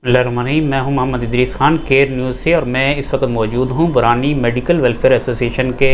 बिस्मिल्लाहिर्रहमानिर्रहीम। मैं हूं मोहम्मद इदरीस खान केयर न्यूज़ से और मैं इस वक्त मौजूद हूं बुरानी मेडिकल वेलफेयर एसोसिएशन के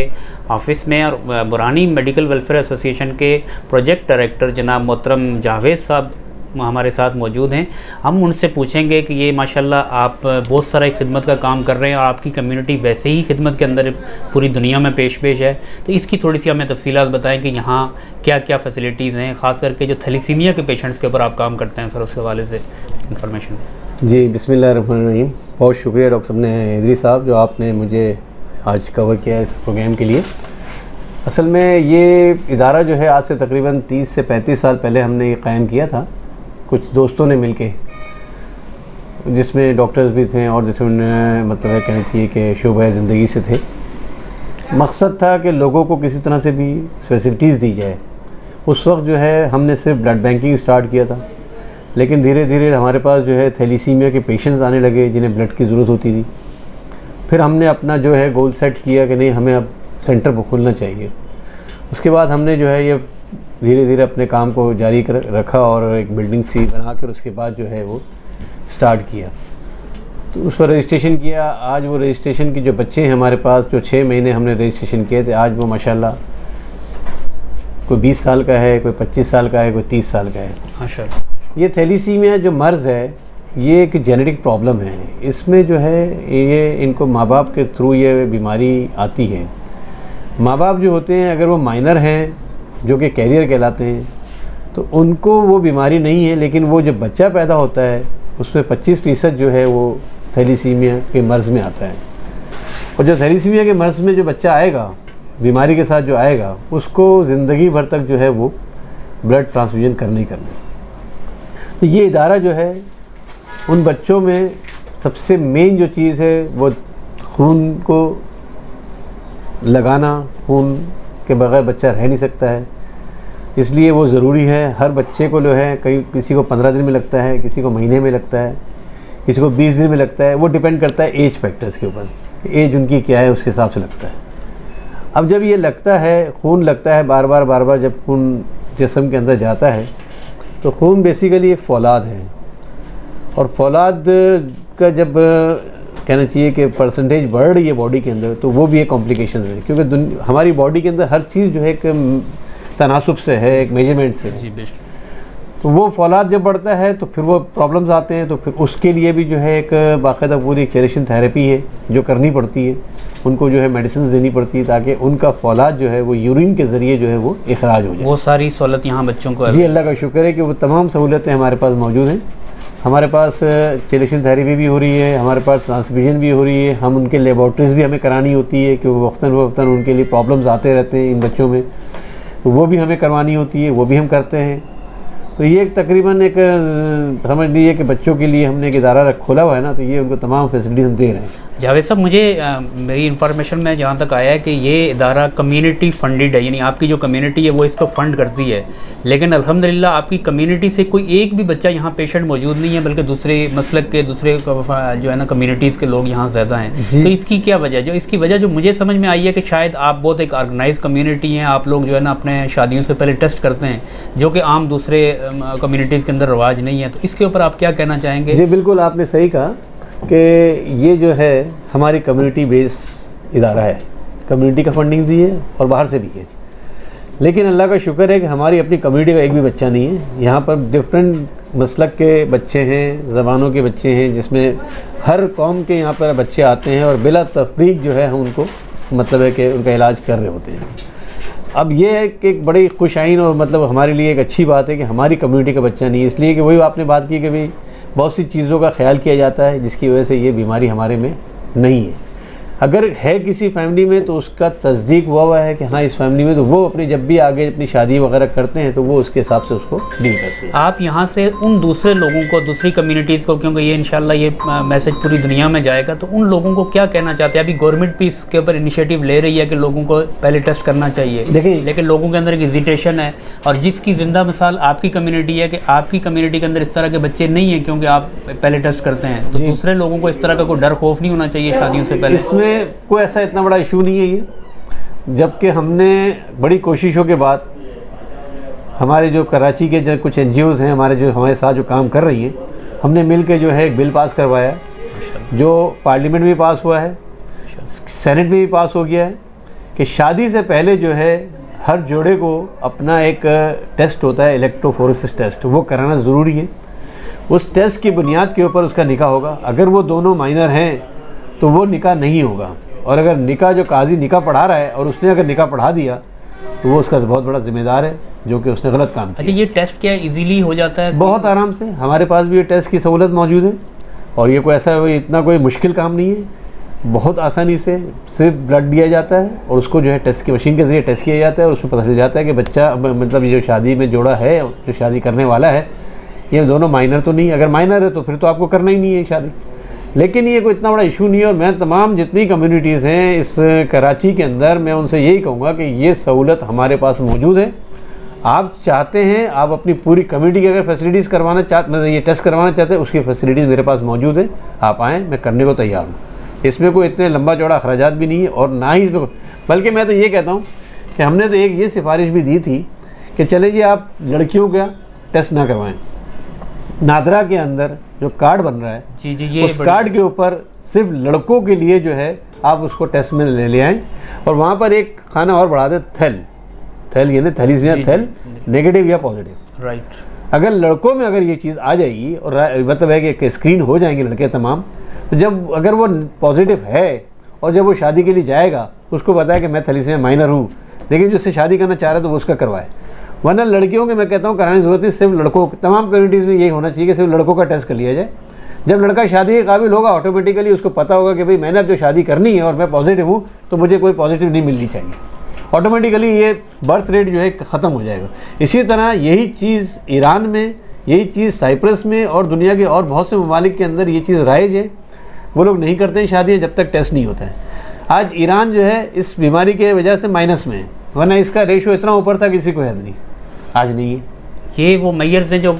ऑफ़िस में। और बुरानी मेडिकल वेलफेयर एसोसिएशन के प्रोजेक्ट डायरेक्टर जनाब मोहतरम जावेद साहब हमारे साथ मौजूद हैं। हम उनसे पूछेंगे कि ये माशाल्लाह आप बहुत सारा खिदमत का काम कर रहे हैं और आपकी कम्युनिटी वैसे ही खिदमत के अंदर पूरी दुनिया में पेश है, तो इसकी थोड़ी सी हमें तफसीलात बताएं कि यहाँ क्या क्या फ़ैसिलिटीज़ हैं, ख़ास करके जो थैलीसीमिया के पेशेंट्स के ऊपर आप काम करते हैं सर, उस हवाले से इंफॉर्मेशन। जी बिस्मिल्लाहिर्रहमानिर्रहीम। बहुत शुक्रिया डॉक्टर साहब ने इदरीस साहब जो आपने मुझे आज कवर किया इस प्रोग्राम के लिए। असल में ये इदारा जो है आज से तकरीबन 30 से 35 साल पहले हमने ये क़ायम किया था कुछ दोस्तों ने मिलके, जिसमें डॉक्टर्स भी थे और जिसमें मतलब है कहना चाहिए कि शोबा ज़िंदगी से थे। मकसद था कि लोगों को किसी तरह से भी फैसिलिटीज़ दी जाए। उस वक्त जो है हमने सिर्फ ब्लड बैंकिंग स्टार्ट किया था, लेकिन धीरे धीरे हमारे पास जो है थैलीसीमिया के पेशेंट्स आने लगे जिन्हें ब्लड की ज़रूरत होती थी। फिर हमने अपना जो है गोल सेट किया कि नहीं, हमें अब सेंटर खोलना चाहिए। उसके बाद हमने जो है ये धीरे धीरे अपने काम को जारी रखा और एक बिल्डिंग सी बना कर उसके बाद जो है वो स्टार्ट किया। तो उस पर रजिस्ट्रेशन किया। आज वो रजिस्ट्रेशन की जो बच्चे हैं हमारे पास, जो 6 महीने हमने रजिस्ट्रेशन किए थे, आज वो माशाल्लाह कोई 20 साल का है, कोई 25 साल का है, कोई 30 साल का है माशाल्लाह। ये थैलीसीमिया जो मर्ज़ है ये एक जेनेटिक प्रॉब्लम है। इसमें जो है ये इनको माँ बाप के थ्रू ये बीमारी आती है। माँ बाप जो होते हैं अगर वो माइनर हैं जो कि कैरियर कहलाते हैं तो उनको वो बीमारी नहीं है, लेकिन वो जब बच्चा पैदा होता है उसमें 25% जो है वो थैलीसीमिया के मर्ज़ में आता है। और जो थैलीसीमिया के मर्ज़ में जो बच्चा आएगा बीमारी के साथ जो आएगा उसको ज़िंदगी भर तक जो है वो ब्लड ट्रांसफ्यूजन करना ही करना। तो ये इदारा जो है उन बच्चों में सबसे मेन जो चीज़ है वो खून को लगाना। खून के बगैर बच्चा रह नहीं सकता है, इसलिए वो ज़रूरी है। हर बच्चे को जो है किसी को 15 दिन में लगता है, किसी को महीने में लगता है, किसी को 20 दिन में लगता है। वो डिपेंड करता है एज फैक्टर्स के ऊपर, एज उनकी क्या है उसके हिसाब से लगता है। अब जब ये लगता है, खून लगता है बार बार जब खून जिस्म के अंदर जाता है तो खून बेसिकली एक फौलाद है। और फौलाद का जब कहना चाहिए कि परसेंटेज बढ़ रही है बॉडी के अंदर तो वो भी एक कॉम्प्लिकेशन है, क्योंकि हमारी बॉडी के अंदर हर चीज़ जो है एक तनासुब से है, एक मेजरमेंट से है। तो वो फौलाद जब बढ़ता है तो फिर वो प्रॉब्लम्स आते हैं। तो फिर उसके लिए भी जो है एक बाकायदा पूरी चेरेशन थेरेपी है जो करनी पड़ती है। उनको जो है मेडिसिन देनी पड़ती है ताकि उनका फौलाद जो है वो यूरिन के ज़रिए जो है वो इखराज हो जाए। वो सारी सहूलत यहाँ बच्चों को जी अल्लाह का शुक्र है कि वो तमाम सहूलतें हमारे पास मौजूद हैं। हमारे पास चेरेशन थेरेपी भी हो रही है, हमारे पास ट्रांसफ्यूजन भी हो रही है। हम उनके लेबॉर्ट्रीज़ भी हमें करानी होती है क्योंकि वक्तन उनके लिए प्रॉब्लम्स आते रहते हैं इन बच्चों में, तो वो भी हमें करवानी होती है, वो भी हम करते हैं। तो ये तकरीबन एक समझ लीजिए कि बच्चों के लिए हमने एक इदारा खोला हुआ है ना, तो ये उनको तमाम फैसिलिटी हम दे रहे हैं। जावेद साहब, मुझे मेरी इन्फॉर्मेशन में जहाँ तक आया है कि ये इदारा कम्युनिटी फंडेड है, यानी आपकी जो कम्युनिटी है वो इसको फ़ंड करती है। लेकिन अल्हम्दुलिल्लाह आपकी कम्युनिटी से कोई एक भी बच्चा यहाँ पेशेंट मौजूद नहीं है, बल्कि दूसरे मसलक के दूसरे जो है ना कम्युनिटीज़ के लोग यहाँ ज़्यादा हैं। तो इसकी क्या वजह? जो इसकी वजह जो मुझे समझ में आई है कि शायद आप बहुत एक ऑर्गेनाइज कम्युनिटी हैं। आप लोग जो है ना अपने शादियों से पहले टेस्ट करते हैं, जो कि आम दूसरे कम्युनिटीज़ के अंदर रवाज नहीं है। तो इसके ऊपर आप क्या कहना चाहेंगे? जी बिल्कुल, आपने सही कहा कि ये जो है हमारी कम्युनिटी बेस इदारा है। कम्युनिटी का फंडिंग भी है और बाहर से भी है, लेकिन अल्लाह का शुक्र है कि हमारी अपनी कम्युनिटी का एक भी बच्चा नहीं है। यहाँ पर डिफरेंट मसलक के बच्चे हैं, ज़बानों के बच्चे हैं, जिसमें हर कौम के यहाँ पर बच्चे आते हैं और बिला तफरीक जो है हम उनको मतलब है कि उनका इलाज कर रहे होते हैं। अब ये एक बड़ी खुशाइन और मतलब हमारे लिए एक अच्छी बात है कि हमारी कम्युनिटी का बच्चा नहीं है, इसलिए कि वही आपने बात की कि भाई बहुत सी चीज़ों का ख्याल किया जाता है जिसकी वजह से ये बीमारी हमारे में नहीं है। अगर है किसी फैमिली में तो उसका तस्दीक हुआ है कि हाँ इस फैमिली में, तो वो अपनी जब भी आगे अपनी शादी वगैरह करते हैं तो वो उसके हिसाब से उसको डील करते हैं। आप यहाँ से उन दूसरे लोगों को, दूसरी कम्युनिटीज़ को, क्योंकि ये इंशाल्लाह ये मैसेज पूरी दुनिया में जाएगा, तो उन लोगों को क्या कहना चाहते हैं? अभी गवर्नमेंट भी इसके ऊपर इनिशिएटिव ले रही है कि लोगों को पहले टेस्ट करना चाहिए, लेकिन लोगों के अंदर एक हेजिटेशन है। और जिसकी ज़िंदा मिसाल आपकी कम्युनिटी है कि आपकी कम्युनिटी के अंदर इस तरह के बच्चे नहीं हैं क्योंकि आप पहले टेस्ट करते हैं, तो दूसरे लोगों को इस तरह का कोई डर खौफ नहीं होना चाहिए शादियों से पहले? इसमें कोई ऐसा इतना बड़ा इशू नहीं है ये, जबकि हमने बड़ी कोशिशों के बाद हमारे जो कराची के जो कुछ NGOs हैं हमारे जो हमारे साथ जो काम कर रही हैं हमने मिल के जो है एक बिल पास करवाया जो पार्लियामेंट में पास हुआ है, सेनेट में भी पास हो गया है कि शादी से पहले जो है हर जोड़े को अपना एक टेस्ट होता है इलेक्ट्रोफोरेसिस टेस्ट, वो कराना ज़रूरी है। उस टेस्ट की बुनियाद के ऊपर उसका निकाह होगा। अगर वो दोनों माइनर हैं तो वो निकाह नहीं होगा, और अगर निकाह जो काजी निकाह पढ़ा रहा है और उसने अगर निकाह पढ़ा दिया तो वो उसका बहुत बड़ा जिम्मेदार है जो कि उसने गलत काम किया। अच्छा, ये टेस्ट क्या इजीली हो जाता है? बहुत आराम से, हमारे पास भी ये टेस्ट की सहूलत मौजूद है और ये कोई ऐसा इतना कोई मुश्किल काम नहीं है। बहुत आसानी से सिर्फ ब्लड दिया जाता है और उसको जो है टेस्ट की मशीन के ज़रिए टेस्ट किया जाता है और उसमें पता चल जाता है कि बच्चा मतलब ये जो शादी में जोड़ा है, जो शादी करने वाला है, ये दोनों माइनर तो नहीं। अगर माइनर है तो फिर तो आपको करना ही नहीं है शादी। लेकिन ये कोई इतना बड़ा इशू नहीं है और मैं तमाम जितनी कम्युनिटीज़ हैं इस कराची के अंदर, मैं उनसे यही कहूँगा कि ये सहूलत हमारे पास मौजूद है। आप चाहते हैं, आप अपनी पूरी कम्युनिटी की अगर फैसिलिटीज़ करवाना चाहते, मतलब ये टेस्ट करवाना चाहते हैं, उसकी फैसिलिटीज़ मेरे पास मौजूद है। आप आएँ, मैं करने को तैयार हूँ। इसमें कोई इतने लंबा चौड़ा अखराजात भी नहीं है और ना ही इसमें, बल्कि मैं तो ये कहता हूँ कि हमने तो एक ये सिफारिश भी दी थी कि चले जी आप लड़कियों का टेस्ट ना करवाएं। नादरा के अंदर जो कार्ड बन रहा है जी जी, ये उस कार्ड के ऊपर सिर्फ लड़कों के लिए जो है आप उसको टेस्ट में ले आएँ और वहाँ पर एक खाना और बढ़ा दें, थैल ये ना थैलीस में थैल नेगेटिव या पॉजिटिव। राइट। अगर लड़कों में अगर ये चीज़ आ जाएगी और मतलब है कि स्क्रीन हो जाएंगे लड़के तमाम, तो जब अगर वो पॉजिटिव है और जब वो शादी के लिए जाएगा उसको पता है कि मैं थैलीसीमिया माइनर हूँ, लेकिन जो उससे शादी करना चाह रहा है तो वो उसका करवाए। वरना लड़कियों के मैं कहता हूँ कराने की ज़रूरत नहीं, सिर्फ लड़कों, तमाम कम्युनिटीज़ में यही होना चाहिए कि सिर्फ लड़कों का टेस्ट कर लिया जाए। जब लड़का शादी के काबिल होगा ऑटोमेटिकली उसको पता होगा कि भाई मैंने अब जो शादी करनी है और मैं पॉजिटिव हूँ तो मुझे कोई पॉजिटिव नहीं मिलनी चाहिए। ऑटोमेटिकली ये बर्थ रेट जो है ख़त्म हो जाएगा। इसी तरह यही चीज़ ईरान में, यही चीज़ साइप्रस में और दुनिया के और बहुत से ममालिक के अंदर ये चीज़ राइज है। वो लोग नहीं करते हैं शादियाँ जब तक टेस्ट नहीं होता है। आज ईरान जो है इस बीमारी के वजह से माइनस में है, वरना इसका रेशो इतना ऊपर था किसी को याद नहीं, आज नहीं है। ये वो मेयर्स हैं जो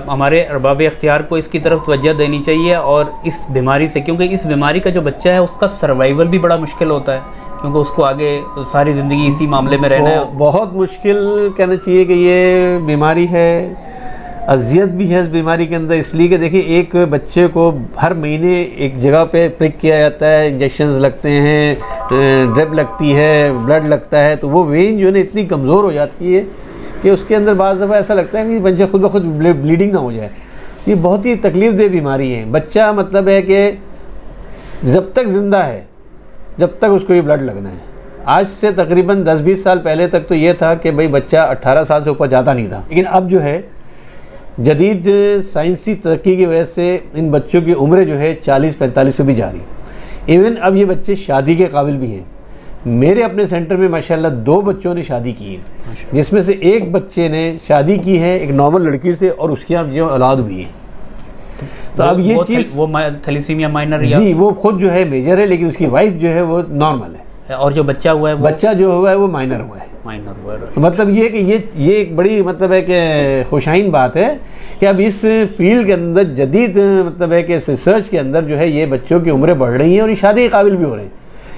हमारे अरबाब इख्तियार को इसकी तरफ तवज्जो देनी चाहिए और इस बीमारी से, क्योंकि इस बीमारी का जो बच्चा है उसका सर्वाइवल भी बड़ा मुश्किल होता है, क्योंकि उसको आगे सारी ज़िंदगी इसी मामले में रहना है। बहुत मुश्किल कहना चाहिए कि ये बीमारी है, अजियत भी है इस बीमारी के अंदर, इसलिए कि देखिए एक बच्चे को हर महीने एक जगह पे प्रिक किया जाता है, इंजेक्शंस लगते हैं, ड्रिप लगती है, ब्लड लगता है, तो वो वेन जो है ना इतनी कमज़ोर हो जाती है कि उसके अंदर बाज़ दफ़ा ऐसा लगता है कि बच्चा खुद ब खुद ब्लीडिंग ना हो जाए। ये बहुत ही तकलीफ़देह बीमारी है। बच्चा मतलब है कि जब तक ज़िंदा है जब तक उसको ये ब्लड लगना है। आज से तकरीबन 10-20 साल पहले तक तो ये था कि भाई बच्चा 18 साल से ऊपर जाता नहीं था, लेकिन अब जो है जदीद साइंसी तरक्की की वजह से इन बच्चों की उम्र जो है 40-45 पे भी जा रही है। इवन अब ये बच्चे शादी के काबिल भी हैं। मेरे अपने सेंटर में माशाल्लाह 2 बच्चों ने शादी की है, जिसमें से एक बच्चे ने शादी की है एक नॉर्मल लड़की से और उसकी अब जो औलाद हुई है। तो अब ये चीज़ वो थैलीसीमिया माइनर जी वो खुद जो है मेजर है, लेकिन उसकी वाइफ जो है वो नॉर्मल है और जो बच्चा हुआ है वो बच्चा जो हुआ है वो माइनर हुआ है। तो मतलब ये कि ये एक बड़ी मतलब है कि खुशाइन बात है कि अब इस फील्ड के अंदर जदीद मतलब है कि रिसर्च के अंदर जो है ये बच्चों की उम्रें बढ़ रही हैं और ये शादी के काबिल भी हो रहे हैं।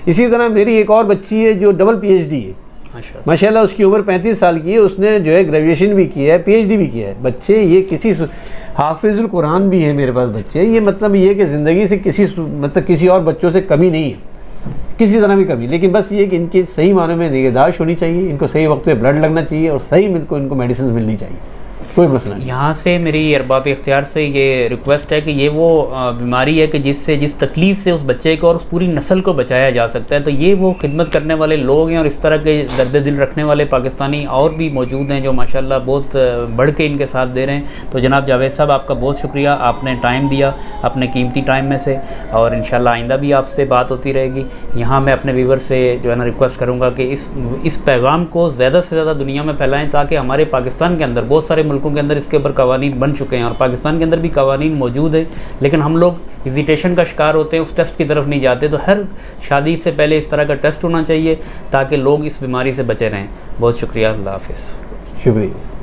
इसी तरह मेरी एक और बच्ची है जो डबल PhD है, माशाल्लाह उसकी उम्र 35 साल की है, उसने जो है ग्रेजुएशन भी किया है, PhD भी किया है। बच्चे ये किसी हाफिजुल कुरान भी है मेरे पास बच्चे, ये मतलब ये कि ज़िंदगी से किसी और बच्चों से कमी नहीं है, किसी तरह भी कमी, लेकिन बस ये कि इनकी सही मानों में निगहदाश्त होनी चाहिए, इनको सही वक्त पे ब्लड लगना चाहिए और सही इनको मेडिसिन मिलनी चाहिए, कोई मसला नहीं। यहाँ से मेरी अरबाब इख्तियार से ये रिक्वेस्ट है कि ये वो बीमारी है कि जिस तकलीफ़ से उस बच्चे को और उस पूरी नस्ल को बचाया जा सकता है, तो ये वो खिदमत करने वाले लोग हैं और इस तरह के दर्द दिल रखने वाले पाकिस्तानी और भी मौजूद हैं जो माशाल्लाह बहुत बढ़ के इनके साथ दे रहे हैं। तो जनाब जावेद साहब आपका बहुत शुक्रिया, आपने टाइम दिया अपने कीमती टाइम में से, और इंशाल्लाह आइंदा भी आपसे बात होती रहेगी। यहाँ मैं अपने व्यूवर से जो है ना रिक्वेस्ट करूँगा कि इस पैगाम को ज़्यादा से ज़्यादा दुनिया में फैलाएँ, ताकि हमारे पाकिस्तान के अंदर बहुत सारे मुल्कों के अंदर इसके ऊपर कवानीन बन चुके हैं और पाकिस्तान के अंदर भी कवानीन मौजूद है, लेकिन हम लोग हेजिटेशन का शिकार होते हैं, उस टेस्ट की तरफ नहीं जाते। तो हर शादी से पहले इस तरह का टेस्ट होना चाहिए ताकि लोग इस बीमारी से बचे रहें। बहुत शुक्रिया, अल्लाह हाफ़िज़। शुक्रिया।